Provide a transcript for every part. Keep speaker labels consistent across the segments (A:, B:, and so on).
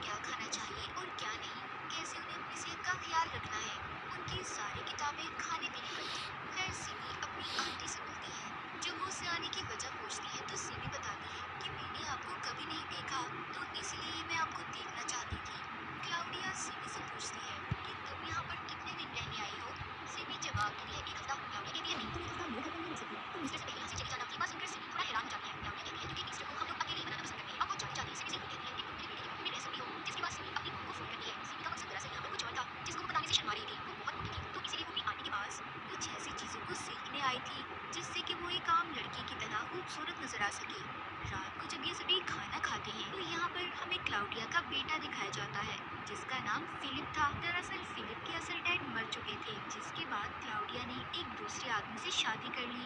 A: क्या खाना चाहिए और क्या नहीं, कैसे उन्हें अपनी सेहत का ख्याल रखना है। उनकी सारी किताबें खाने पीने पर थी। खैर सिमी अपनी आंटी से मिलती है। जब वो उसे आने की वजह पूछती है तो सिमी बताती है कि मैंने आपको कभी नहीं देखा, तो इसलिए मैं आपको देखना चाहती थी। क्लाउडिया सिमी से पूछती है कि तुम यहाँ पर कितने दिन रहने आई हो। सिमी जवाब देती है एक हफ्ता। क्लाउडिया कहती है नहीं, तुम एक हफ्ता मेरे घर में नहीं रह सकती, तुम ईस्टर से पहले यहाँ से चली जाना। ये बात सुनकर सिमी थोड़ा हैरान हो जाती है। क्लाउडिया कहती है क्योंकि ईस्टर को हम लोग अकेले ही मनाना पसंद करते हैं। अब वो जाते जाते सिमी से यूं कहती है कि तुम मेरे बेटे के रूम में रह सकती हो। जिसके बाद सिमी अपनी मम्मी को फोन करती है। सिमी का मकसद दरअसल यहाँ पर कुछ और था, जिसको वो बताने से शर्मा रही थी। वो बहुत मोटी थी, तो इसीलिए वो अपनी आंटी के पास कुछ ऐसी चीजों को सीखने आई थी जिससे कि वो एक आम लड़की की तरह खूबसूरत नजर आ सके। रात को जब ये सभी खाना खाते हैं तो यहाँ पर हमें क्लाउडिया का बेटा दिखाया जाता है जिसका नाम फिलिप था। दरअसल फिलिप के असल डैड मर चुके थे, जिसके बाद क्लाउडिया ने एक दूसरे आदमी से शादी कर ली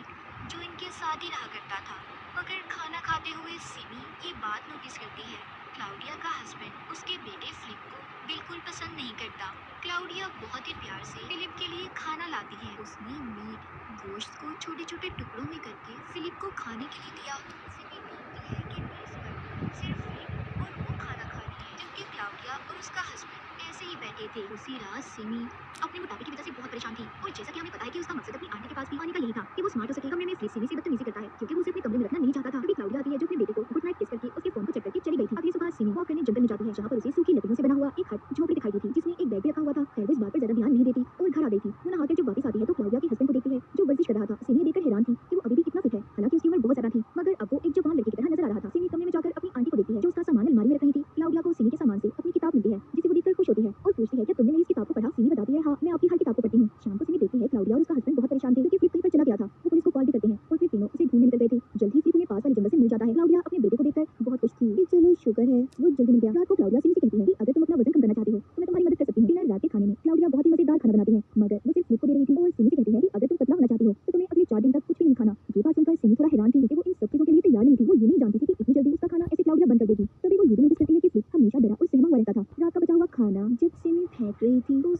A: जो इनके साथ ही रहा करता था। मगर खाना खाते हुए सिमी ये बात नोटिस करती है, क्लाउडिया का हस्बैंड उसके बेटे फिलिप को बिल्कुल पसंद नहीं करता। क्लाउडिया बहुत ही प्यार से फिलिप के लिए खाना लाती है। उसने मीट गोश्त को छोटे छोटे टुकड़ों में करके फिलिप को खाने के लिए दिया। सिमी देखती है कि मेज पर सिर्फ फिलिप और वो खाना खा रही है, जबकि क्लाउडिया और उसका हस्बैंड ऐसे ही बैठे थे। उसी रात सिमी अपने मोटापे की वजह से बहुत परेशान थी और जैसा कि हमें पता है कि उसका मकसद अपनी आंटी के पास भी आने का यही था कि वो स्मार्ट हो सके। कमरे में सिमी से बदतमीजी करता है क्योंकि वो उसे अपने कमरे में रखना नहीं चाहता था। तभी क्लाउडिया आती है जो अपने बेटे को गुड नाइट किस करके उसके फोन को चेक करके चली गई थी। अगली सुबह सिमी वॉक करने जंगल में जाती है जहाँ पर उसे सूखी लकड़ियों से बना हुआ एक हट झोपड़ी दिखाई दी थी जिसमें एक बैग भी रखा हुआ था। खैर वो इस बात पर ज्यादा ध्यान नहीं देती और घर आ गई थी। वो नहाकर जब वापस आती है तो क्लाउडिया के हस्बैंड को देखती है जो वर्जिश कर रहा था। सिमी देखकर हैरान थी कि वो अभी भी कितना फिट है, हालांकि उसकी उम्र बहुत ज्यादा थी, मगर अब वो एक जवान लड़के की तरह नजर आ रहा था। सिमी कमरे में जाकर अपनी आंटी को देखती है जो उसका सामान अलमारी में रख रही थी। क्लाउडिया को सिमी के सामान से अपनी किताब मिलती है जिसे वो देखकर खुश होती है और पूछती है क्या तुमने मेरी इस किताब को पढ़ा। सिमी बताती है हाँ, मैं आपकी हर किताब को पढ़ती हूँ। शाम को सिमी देखती है क्लाउडिया और उसका हस्बैंड बहुत परेशान थे क्योंकि फिलिप कहीं पर चला गया था। वो पुलिस को कॉल भी करते हैं और फिर तीनों उसे ढूंढने निकल गए थे। जल्दी फिलिप उन्हें पास वाले जंगल से मिल जाता है। क्लाउडिया अपने बेटे को देखकर बहुत खुश थी कि चलो शुक्र है वो जल्दी मिल गया। रात को क्लाउडिया सिमी से कहती है कि अगर तुम अपना वजन कम करना चाहती हो तो मैं तुम्हारी मदद कर सकती हूँ। डिनर रात के खाने में क्लाउडिया बहुत ही मजेदार खाना बनाती है, मगर वो सिर्फ फिलिप को दे रही थी और सिमी से कहती है कि अगर तुम पतला होना चाहती हो तो तुम्हें अगले 4 दिन तक कुछ भी नहीं खाना। ये बात सुनकर सिमी थोड़ा हैरान थी क्योंकि वो इन सब चीजों के लिए तैयार नहीं थी। वो ये नहीं जानती थी कि इतनी जल्दी उसका खाना ऐसे क्लाउडिया बंद कर देगी। तभी वो ये भी नोटिस करती है कि फिलिप हमेशा डरा और सहमा हुआ रहता था। रात का बचा हुआ खाना जब सिमी फेंक रही थी तो